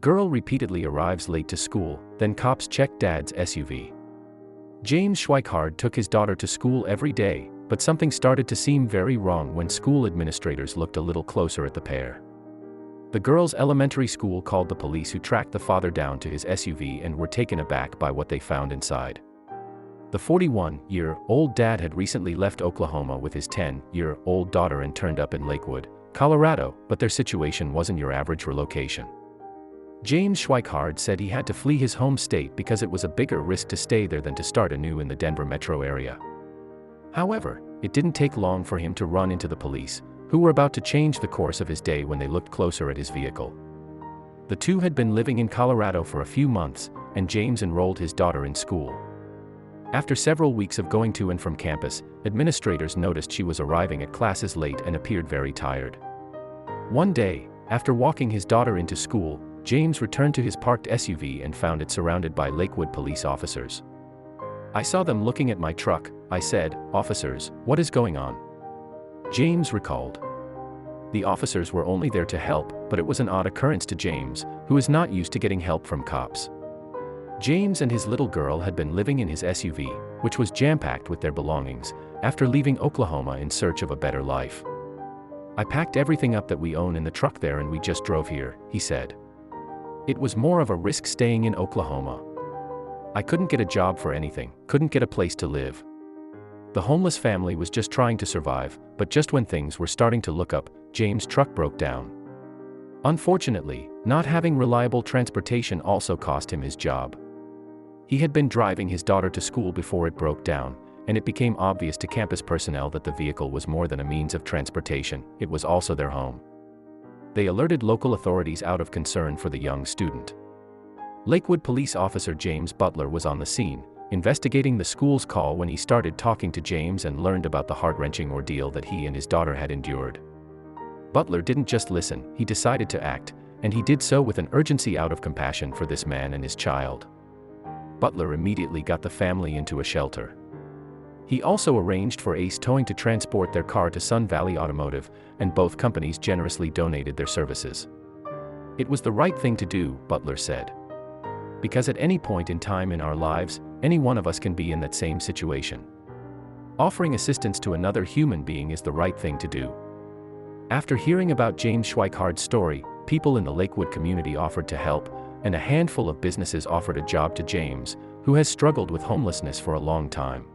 girl repeatedly arrives late to school, then cops check dad's SUV. James Schweikhard took his daughter to school every day, but something started to seem very wrong when school administrators looked a little closer at the pair. The girl's elementary school called the police, who tracked the father down to his SUV and were taken aback by what they found inside. The 41-year-old dad had recently left Oklahoma with his 10-year-old daughter and turned up in Lakewood, Colorado, but their situation wasn't your average relocation. James Schweikhard said he had to flee his home state because it was a bigger risk to stay there than to start anew in the Denver metro area. However, it didn't take long for him to run into the police, who were about to change the course of his day when they looked closer at his vehicle. The two had been living in Colorado for a few months, and James enrolled his daughter in school. After several weeks of going to and from campus, administrators noticed she was arriving at classes late and appeared very tired. One day, after walking his daughter into school, James returned to his parked SUV and found it surrounded by Lakewood police officers. "I saw them looking at my truck," I said. "Officers, what is going on?" James recalled. The officers were only there to help, but it was an odd occurrence to James, who is not used to getting help from cops. James and his little girl had been living in his SUV, which was jam-packed with their belongings, after leaving Oklahoma in search of a better life. "I packed everything up that we own in the truck there and we just drove here," he said. "It was more of a risk staying in Oklahoma. I couldn't get a job for anything, couldn't get a place to live. The homeless family was just trying to survive, but just when things were starting to look up, James' truck broke down. Unfortunately, not having reliable transportation also cost him his job. He had been driving his daughter to school before it broke down, and it became obvious to campus personnel that the vehicle was more than a means of transportation, it was also their home. They alerted local authorities out of concern for the young student. Lakewood police officer James Butler was on the scene, investigating the school's call when he started talking to James and learned about the heart-wrenching ordeal that he and his daughter had endured. Butler didn't just listen, he decided to act, and he did so with an urgency out of compassion for this man and his child. Butler immediately got the family into a shelter. He also arranged for Ace Towing to transport their car to Sun Valley Automotive, and both companies generously donated their services. "It was the right thing to do," Butler said. "Because at any point in time in our lives, any one of us can be in that same situation. Offering assistance to another human being is the right thing to do." After hearing about James Schweikhard's story, people in the Lakewood community offered to help, and a handful of businesses offered a job to James, who has struggled with homelessness for a long time.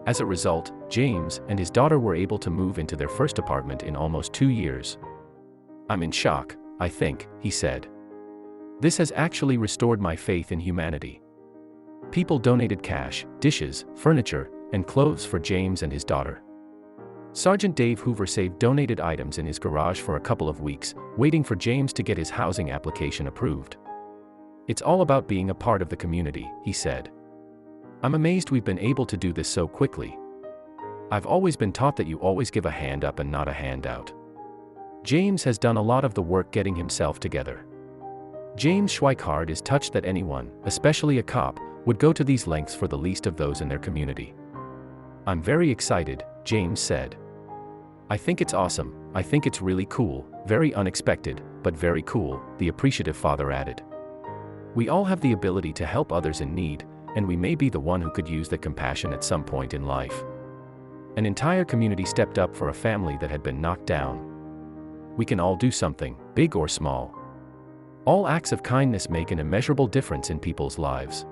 As a result, James and his daughter were able to move into their first apartment in almost 2 years. "I'm in shock, I think," he said. "This has actually restored my faith in humanity." People donated cash, dishes, furniture, and clothes for James and his daughter. Sergeant Dave Hoover saved donated items in his garage for a couple of weeks, waiting for James to get his housing application approved. "It's all about being a part of the community," he said. "I'm amazed we've been able to do this so quickly. I've always been taught that you always give a hand up and not a handout." James has done a lot of the work getting himself together. James Schweikhard is touched that anyone, especially a cop, would go to these lengths for the least of those in their community. "I'm very excited," James said. "I think it's awesome, I think it's really cool, very unexpected, but very cool," the appreciative father added. "We all have the ability to help others in need, and we may be the one who could use that compassion at some point in life." An entire community stepped up for a family that had been knocked down. We can all do something, big or small. All acts of kindness make an immeasurable difference in people's lives.